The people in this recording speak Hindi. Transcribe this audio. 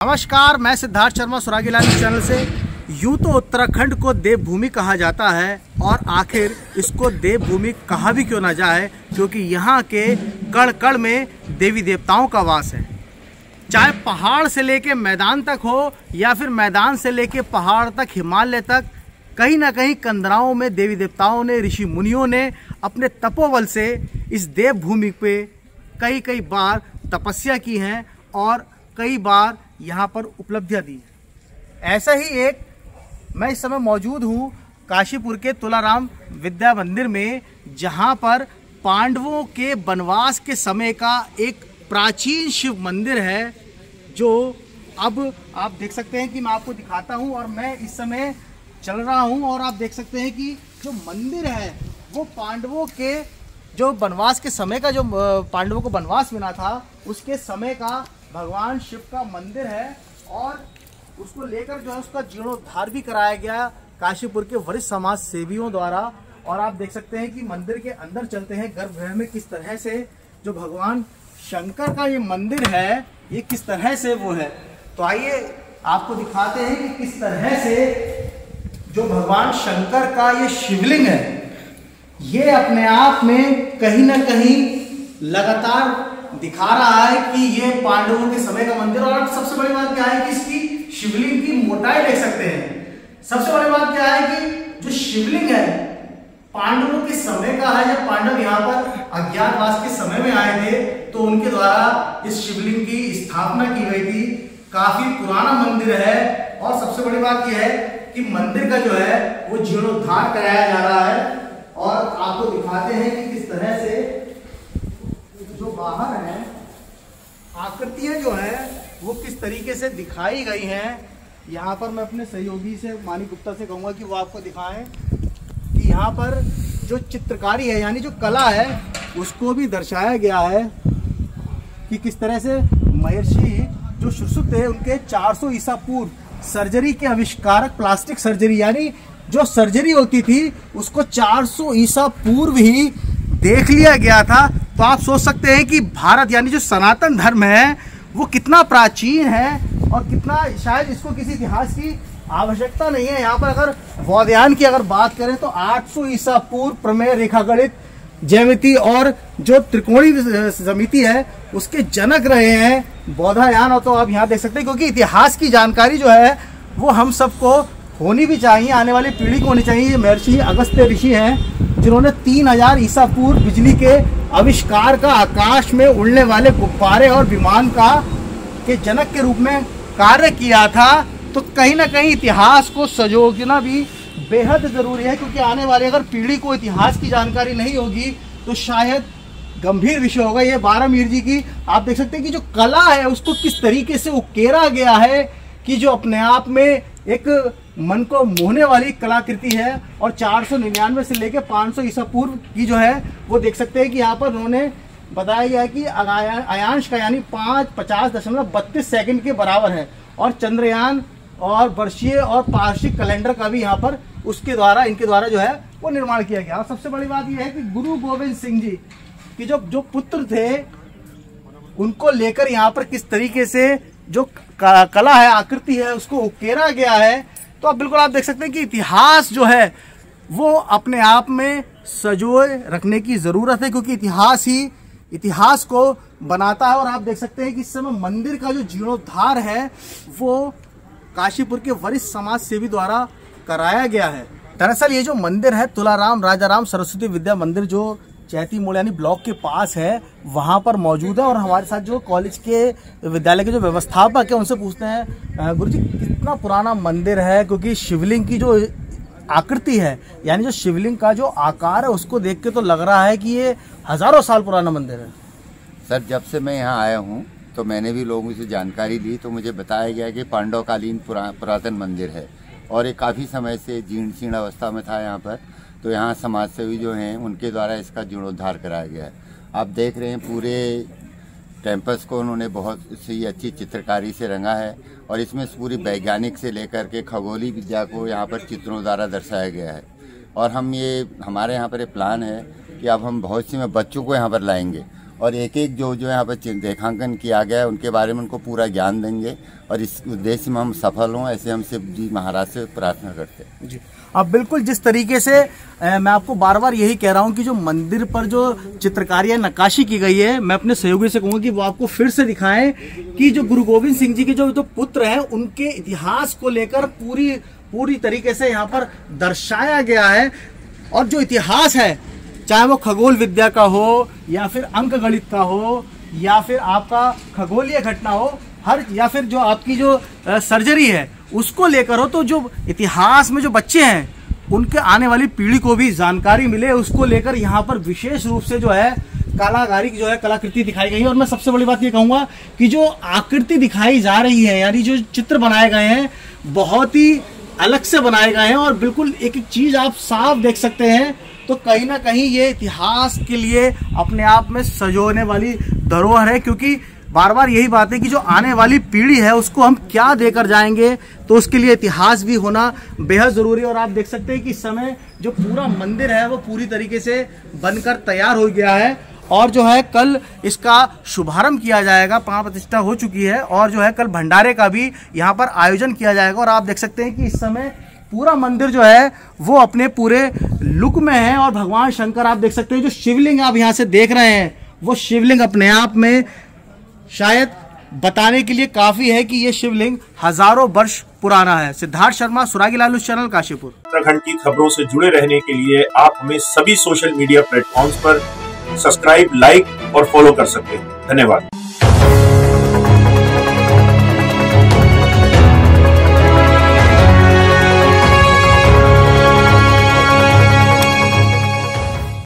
नमस्कार, मैं सिद्धार्थ शर्मा सुरागी लाल चैनल से। यूँ तो उत्तराखंड को देवभूमि कहा जाता है और आखिर इसको देवभूमि कहा भी क्यों ना जाए, क्योंकि यहाँ के कण कण में देवी देवताओं का वास है। चाहे पहाड़ से लेके मैदान तक हो या फिर मैदान से लेके पहाड़ तक, हिमालय तक, कहीं ना कहीं कंदराओं में देवी देवताओं ने, ऋषि मुनियों ने अपने तपोबल से इस देवभूमि पे कई बार तपस्या की है और कई बार यहाँ पर उपलब्धियाँ दी है। ऐसा ही एक मैं इस समय मौजूद हूँ काशीपुर के तुलाराम विद्या मंदिर में, जहाँ पर पांडवों के वनवास के समय का एक प्राचीन शिव मंदिर है, जो अब आप देख सकते हैं कि मैं आपको दिखाता हूँ। और मैं इस समय चल रहा हूँ और आप देख सकते हैं कि जो मंदिर है वो पांडवों के जो वनवास के समय का, जो पांडवों को वनवास मिला था उसके समय का भगवान शिव का मंदिर है। और उसको लेकर जो है उसका जीर्णोद्धार भी कराया गया काशीपुर के वरिष्ठ समाज सेवियों द्वारा। और आप देख सकते हैं कि मंदिर के अंदर चलते हैं, गर्भगृह में किस तरह से जो भगवान शंकर का ये मंदिर है, ये किस तरह से वो है। तो आइए आपको दिखाते हैं कि किस तरह से जो भगवान शंकर का ये शिवलिंग है, ये अपने आप में कहीं ना कहीं लगातार दिखा रहा है कि ये पांडवों के समय का मंदिर। और सबसे बड़ी बात क्या है कि इसकी शिवलिंग की मोटाई देख सकते हैं। सबसे बड़ी बात क्या है कि जो शिवलिंग है पांडवों के समय का है। जब पांडव यहाँ पर अज्ञातवास के समय में आए थे तो उनके द्वारा इस शिवलिंग की स्थापना की गई थी। काफी पुराना मंदिर है। और सबसे बड़ी बात यह है कि मंदिर का जो है वो जीर्णोद्धार कराया जा रहा है। और आपको दिखाते हैं कि किस तरह से जो बाहर है आकृतियां जो है वो किस तरीके से दिखाई गई हैं। यहाँ पर मैं अपने सहयोगी से, मानी गुप्ता से कहूँगा कि वो आपको दिखाएं कि यहाँ पर जो चित्रकारी है, यानी जो कला है, उसको भी दर्शाया गया है कि किस तरह से महर्षि जो सुश्रुत थे उनके 400 ईसा पूर्व सर्जरी के आविष्कारक, प्लास्टिक सर्जरी यानी जो सर्जरी होती थी उसको 400 ईसा पूर्व ही देख लिया गया था। तो आप सोच सकते हैं कि भारत यानी जो सनातन धर्म है वो कितना प्राचीन है और कितना, शायद इसको किसी इतिहास की आवश्यकता नहीं है। यहाँ पर अगर बौद्धयान की अगर बात करें तो 800 ईसा पूर्व प्रमेय, रेखागणित, ज्यामिति और जो त्रिकोणी समिति है उसके जनक रहे हैं बौद्धयान। और तो आप यहाँ देख सकते हैं, क्योंकि इतिहास की जानकारी जो है वो हम सबको होनी भी चाहिए, आने वाली पीढ़ी को होनी चाहिए। ये महर्षि अगस्त्य ऋषि हैं जिन्होंने 3000 ईसा पूर्व बिजली के आविष्कार का, आकाश में उड़ने वाले गुब्बारे और विमान का के जनक के रूप में कार्य किया था। तो कहीं ना कहीं इतिहास को संजोना भी बेहद जरूरी है, क्योंकि आने वाली अगर पीढ़ी को इतिहास की जानकारी नहीं होगी तो शायद गंभीर विषय होगा। ये 12 मीर जी की आप देख सकते हैं कि जो कला है उसको किस तरीके से उकेरा गया है, कि जो अपने आप में एक मन को मोहने वाली कलाकृति है। और 499 से लेकर 500 ईसा पूर्व की जो है वो देख सकते हैं कि यहाँ पर उन्होंने बताया गया है कि अयांश का यानी 50.32 सेकंड के बराबर है। और चंद्रयान और वर्षीय और पार्षिक कैलेंडर का भी यहाँ पर उसके द्वारा, इनके द्वारा जो है वो निर्माण किया गया। और सबसे बड़ी बात यह है कि गुरु गोविंद सिंह जी की जो पुत्र थे उनको लेकर यहाँ पर किस तरीके से जो कला है, आकृति है, उसको उकेरा गया है। तो अब बिल्कुल आप देख सकते हैं कि इतिहास जो है वो अपने आप में सजोए रखने की जरूरत है, क्योंकि इतिहास ही इतिहास को बनाता है। और आप देख सकते हैं कि इस समय मंदिर का जो जीर्णोद्धार है वो काशीपुर के वरिष्ठ समाज सेवी द्वारा कराया गया है। दरअसल ये जो मंदिर है तुलाराम राजाराम सरस्वती विद्या मंदिर, जो चैती मोड़ यानी ब्लॉक के पास है, वहाँ पर मौजूद है। और हमारे साथ जो कॉलेज के विद्यालय के जो व्यवस्थापक है उनसे पूछते हैं, गुरुजी कितना पुराना मंदिर है, क्योंकि शिवलिंग की जो आकृति है यानी जो शिवलिंग का जो आकार है उसको देख के तो लग रहा है कि ये हजारों साल पुराना मंदिर है। सर, जब से मैं यहाँ आया हूँ तो मैंने भी लोगों से जानकारी ली तो मुझे बताया गया कि पांडवकालीन पुरातन मंदिर है और ये काफ़ी समय से जीर्ण शीर्ण अवस्था में था यहाँ पर। तो यहाँ समाजसेवी जो हैं उनके द्वारा इसका जीर्णोद्धार कराया गया है। आप देख रहे हैं पूरे कैंपस को उन्होंने बहुत सी अच्छी चित्रकारी से रंगा है और इसमें पूरी वैज्ञानिक से लेकर के खगोलीय विद्या को यहाँ पर चित्रों द्वारा दर्शाया गया है। और हमारे यहाँ पर ये प्लान है कि अब हम बहुत सी में बच्चों को यहाँ पर लाएंगे और एक एक जो यहाँ पर रेखांकन किया गया है उनके बारे में उनको पूरा ज्ञान देंगे और इस उद्देश्य में हम सफल हों, ऐसे हम शिव जी महाराज से प्रार्थना करते हैं जी। अब बिल्कुल जिस तरीके से मैं आपको बार बार यही कह रहा हूं कि जो मंदिर पर जो चित्रकारी या नक्काशी की गई है, मैं अपने सहयोगी से कहूंगा कि वो आपको फिर से दिखाएं कि जो गुरु गोविंद सिंह जी के जो पुत्र हैं उनके इतिहास को लेकर पूरी तरीके से यहाँ पर दर्शाया गया है। और जो इतिहास है, चाहे वो खगोल विद्या का हो या फिर अंक गणित का हो या फिर आपका खगोलीय घटना हो, या फिर जो आपकी जो सर्जरी है उसको लेकर हो, तो जो इतिहास में जो बच्चे हैं उनके आने वाली पीढ़ी को भी जानकारी मिले, उसको लेकर यहाँ पर विशेष रूप से जो है कलाकारी की जो है कलाकृति दिखाई गई है। और मैं सबसे बड़ी बात ये कहूंगा कि जो आकृति दिखाई जा रही है, यानी जो चित्र बनाए गए हैं बहुत ही अलग से बनाए गए हैं और बिल्कुल एक एक चीज आप साफ देख सकते हैं। तो कहीं ना कहीं ये इतिहास के लिए अपने आप में सजोने वाली धरोहर है, क्योंकि बार बार यही बात है कि जो आने वाली पीढ़ी है उसको हम क्या देकर जाएंगे, तो उसके लिए इतिहास भी होना बेहद जरूरी है। और आप देख सकते हैं कि इस समय जो पूरा मंदिर है वो पूरी तरीके से बनकर तैयार हो गया है और जो है कल इसका शुभारंभ किया जाएगा, प्राण प्रतिष्ठा हो चुकी है और जो है कल भंडारे का भी यहाँ पर आयोजन किया जाएगा। और आप देख सकते हैं कि इस समय पूरा मंदिर जो है वो अपने पूरे लुक में है और भगवान शंकर आप देख सकते हैं, जो शिवलिंग आप यहाँ से देख रहे हैं वो शिवलिंग अपने आप में शायद बताने के लिए काफी है कि ये शिवलिंग हजारों वर्ष पुराना है। सिद्धार्थ शर्मा, सुरागी लाल न्यूज़ चैनल, काशीपुर। उत्तराखंड की खबरों से जुड़े रहने के लिए आप हमें सभी सोशल मीडिया प्लेटफॉर्म्स पर सब्सक्राइब, लाइक और फॉलो कर सकते हैं। धन्यवाद।